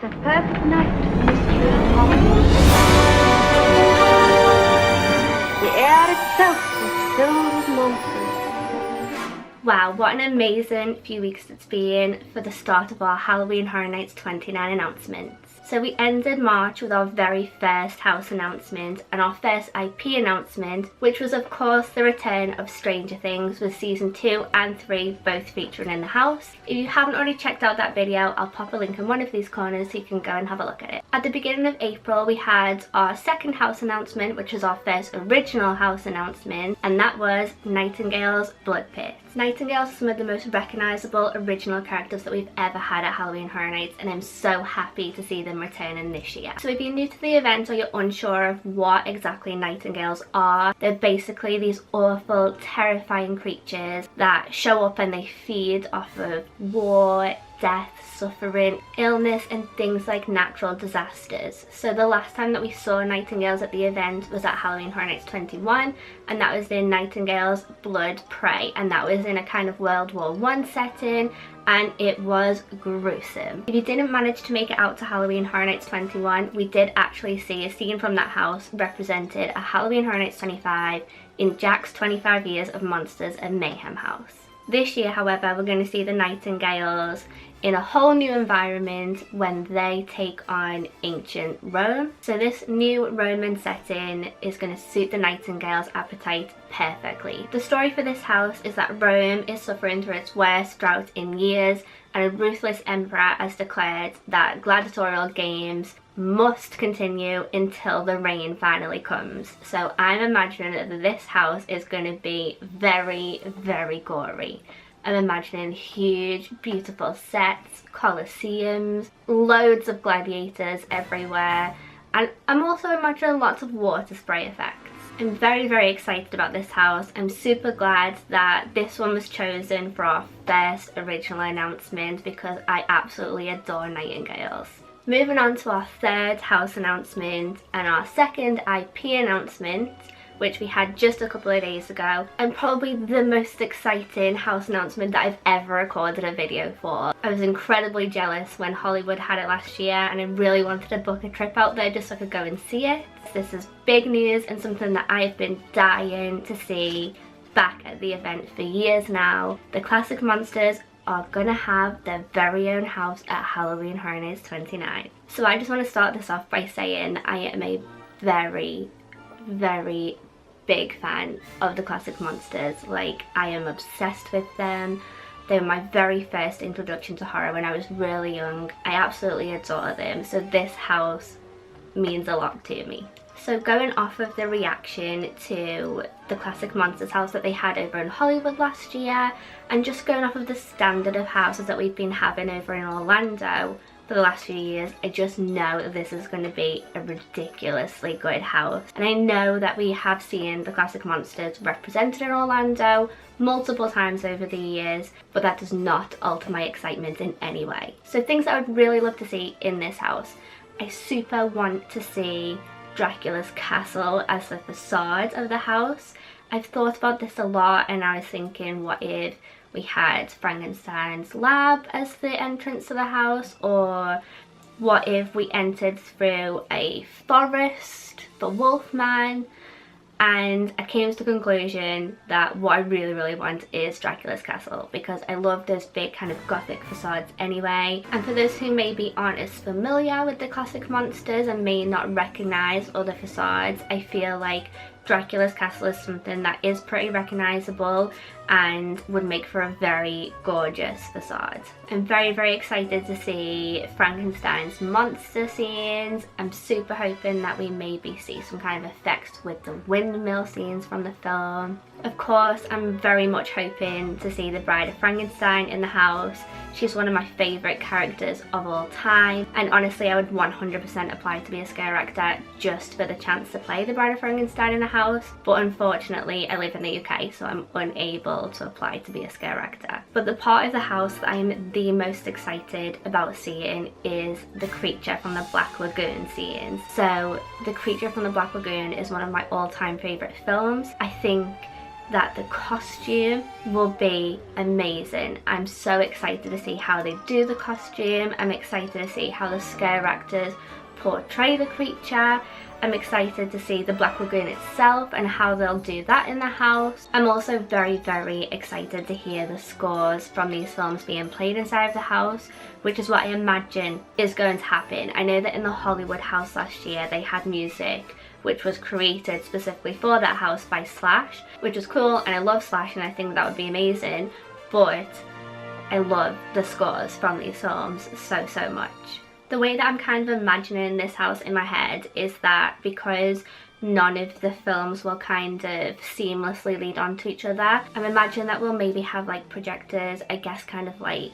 The perfect night for mystery and horror. The air itself is filled with monsters. Wow, what an amazing few weeks it's been for the start of our Halloween Horror Nights 29 announcements. So we ended March with our very first house announcement and our first IP announcement, which was of course the return of Stranger Things, with season 2 and 3 both featuring in the house. If you haven't already checked out that video, I'll pop a link in one of these corners so you can go and have a look at it. At the beginning of April we had our second house announcement, which was our first original house announcement, and that was Nightingale's Blood Pit. Nightingales are some of the most recognisable original characters that we've ever had at Halloween Horror Nights, and I'm so happy to see them returning this year. So if you're new to the event or you're unsure of what exactly Nightingales are, they're basically these awful, terrifying creatures that show up and they feed off of war, death, suffering, illness and things like natural disasters. So the last time that we saw Nightingales at the event was at Halloween Horror Nights 21, and that was in Nightingale's Blood Prey, and that was in a kind of World War I setting, and it was gruesome. If you didn't manage to make it out to Halloween Horror Nights 21, we did actually see a scene from that house represented at Halloween Horror Nights 25 in Jack's 25 Years of Monsters and Mayhem house. This year, however, we're going to see the Nightingales in a whole new environment when they take on ancient Rome. So this new Roman setting is going to suit the Nightingales' appetite perfectly. The story for this house is that Rome is suffering through its worst drought in years, and a ruthless emperor has declared that gladiatorial games must continue until the rain finally comes. So I'm imagining that this house is going to be very, very gory. I'm imagining huge, beautiful sets, Colosseums, loads of gladiators everywhere, and I'm also imagining lots of water spray effects. I'm very, very excited about this house. I'm super glad that this one was chosen for our first original announcement because I absolutely adore Nightingales. Moving on to our third house announcement and our second IP announcement, which we had just a couple of days ago, and probably the most exciting house announcement that I've ever recorded a video for. I was incredibly jealous when Hollywood had it last year, and I really wanted to book a trip out there just so I could go and see it. This is big news and something that I've been dying to see back at the event for years now. The Classic Monsters are gonna have their very own house at Halloween Horror Nights 29. So I just want to start this off by saying I am a very, very big fan of the Classic Monsters. Like, I am obsessed with them. They were my very first introduction to horror when I was really young. I absolutely adore them, so this house means a lot to me. So going off of the reaction to the Classic Monsters house that they had over in Hollywood last year, and just going off of the standard of houses that we've been having over in Orlando for the last few years, I just know that this is going to be a ridiculously good house. And I know that we have seen the Classic Monsters represented in Orlando multiple times over the years, but that does not alter my excitement in any way. So things that I would really love to see in this house: I super want to see Draculas Castle as the facade of the house. I've thought about this a lot, and I was thinking, what if we had Frankenstein's lab as the entrance to the house, or what if we entered through a forest, the Wolfman? And I came to the conclusion that what I really, really want is Draculas Castle, because I love those big kind of gothic facades anyway. And for those who maybe aren't as familiar with the Classic Monsters and may not recognise other facades, I feel like Draculas Castle is something that is pretty recognisable and would make for a very gorgeous facade. I'm very, very excited to see Frankenstein's monster scenes. I'm super hoping that we maybe see some kind of effects with the windmill scenes from the film. Of course, I'm very much hoping to see the Bride of Frankenstein in the house. She's one of my favourite characters of all time, and honestly I would 100% apply to be a scare actor just for the chance to play the Bride of Frankenstein in the house, but unfortunately I live in the UK, so I'm unable to apply to be a scare actor. But the part of the house that I'm the most excited about seeing is the creature from the Black Lagoon scenes. So the creature from the Black Lagoon is one of my all-time favourite films. I think that the costume will be amazing. I'm so excited to see how they do the costume. I'm excited to see how the scare actors portray the creature. I'm excited to see the Black Lagoon itself and how they'll do that in the house. I'm also very, very excited to hear the scores from these films being played inside of the house, which is what I imagine is going to happen. I know that in the Hollywood house last year they had music which was created specifically for that house by Slash, which was cool, and I love Slash and I think that would be amazing, but I love the scores from these films so, so much. The way that I'm kind of imagining this house in my head is that because none of the films will kind of seamlessly lead on to each other, I'm imagining that we'll maybe have like projectors, I guess kind of like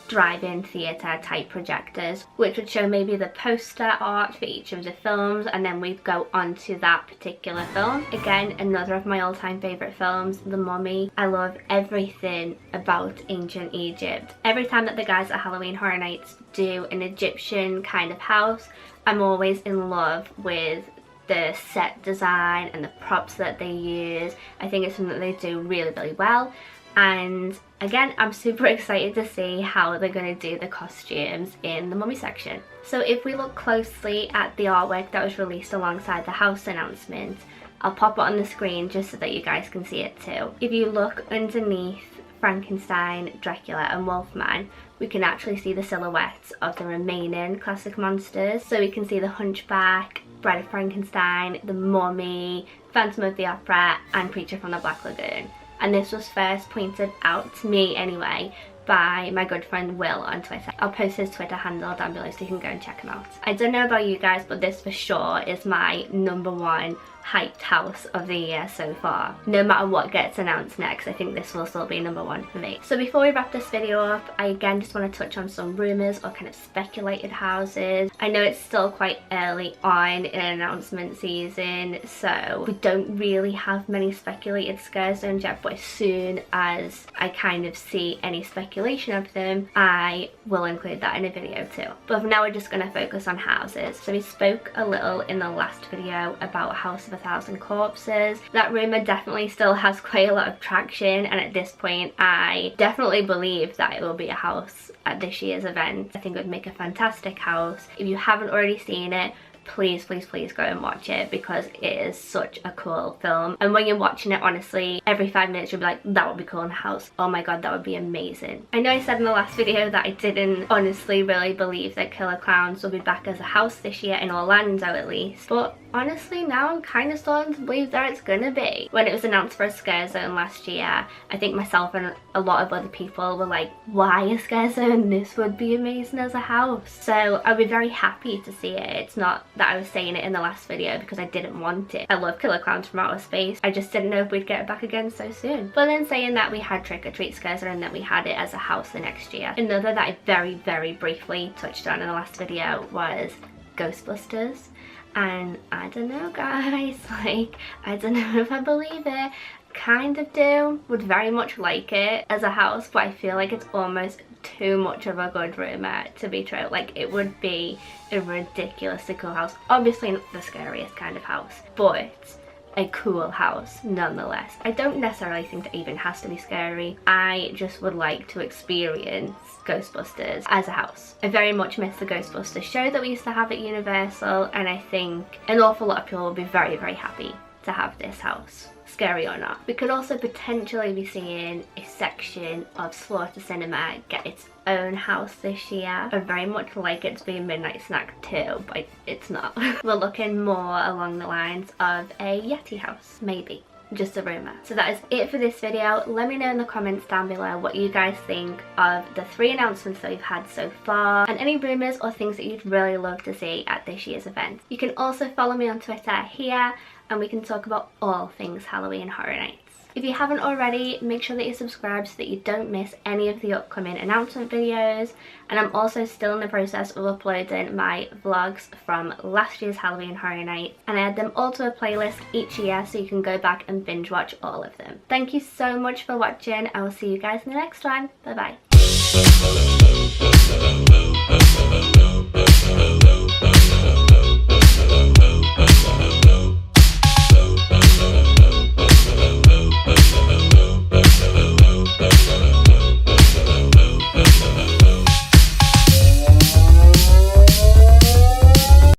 drive-in theatre type projectors, which would show maybe the poster art for each of the films, and then we'd go on to that particular film. Again, another of my all-time favourite films, The Mummy. I love everything about ancient Egypt. Every time that the guys at Halloween Horror Nights do an Egyptian kind of house, I'm always in love with the set design and the props that they use. I think it's something that they do really, really well. And again, I'm super excited to see how they're going to do the costumes in the Mummy section. So if we look closely at the artwork that was released alongside the house announcement, I'll pop it on the screen just so that you guys can see it too. If you look underneath Frankenstein, Dracula and Wolfman, we can actually see the silhouettes of the remaining classic monsters. So we can see the Hunchback, Bride of Frankenstein, the Mummy, Phantom of the Opera and Creature from the Black Lagoon. And this was first pointed out to me anyway by my good friend Will on Twitter. I'll post his Twitter handle down below so you can go and check him out. I don't know about you guys, but this for sure is my #1 hyped house of the year so far. No matter what gets announced next, I think this will still be #1 for me. So before we wrap this video up, I again just want to touch on some rumours or kind of speculated houses. I know it's still quite early on in announcement season, so we don't really have many speculated scare zones yet, but as soon as I kind of see any speculation of them, I will include that in a video too. But for now, we're just going to focus on houses. So we spoke a little in the last video about House of 1,000 Corpses. That rumour definitely still has quite a lot of traction, and at this point I definitely believe that it will be a house at this year's event. I think it would make a fantastic house. If you haven't already seen it, please, please, please go and watch it because it is such a cool film. And when you're watching it, honestly, every 5 minutes you'll be like, that would be cool in a house. Oh my god, that would be amazing. I know I said in the last video that I didn't honestly really believe that Killer Clowns will be back as a house this year, in Orlando at least. But honestly, now I'm kind of starting to believe that it's gonna be. When it was announced for a scare zone last year, I think myself and a lot of other people were like, why a scare zone? This would be amazing as a house. So I'd be very happy to see it. It's not that I was saying it in the last video because I didn't want it. I love Killer Clowns from Outer Space. I just didn't know if we'd get it back again so soon. But then saying that, we had Trick or Treat scare zone and that we had it as a house the next year. Another that I very, very briefly touched on in the last video was Ghostbusters. And I don't know guys, like, I don't know if I believe it. Kind of do, would very much like it as a house, but I feel like it's almost too much of a good rumour to be true. Like, it would be a ridiculously cool house. Obviously not the scariest kind of house, but a cool house nonetheless. I don't necessarily think that even has to be scary. I just would like to experience Ghostbusters as a house. I very much miss the Ghostbusters show that we used to have at Universal, and I think an awful lot of people will be very, very happy to have this house, scary or not. We could also potentially be seeing a section of Slaughter Cinema get its own house this year. I very much like it to be a midnight snack too, but it's not. We're looking more along the lines of a Yeti house, maybe. Just a rumour. So that is it for this video. Let me know in the comments down below what you guys think of the 3 announcements that we've had so far, and any rumours or things that you'd really love to see at this year's event. You can also follow me on Twitter here, and we can talk about all things Halloween Horror Nights. If you haven't already, make sure that you subscribe so that you don't miss any of the upcoming announcement videos. And I'm also still in the process of uploading my vlogs from last year's Halloween Horror Nights, and I add them all to a playlist each year so you can go back and binge watch all of them. Thank you so much for watching. I will see you guys in the next one. Bye bye.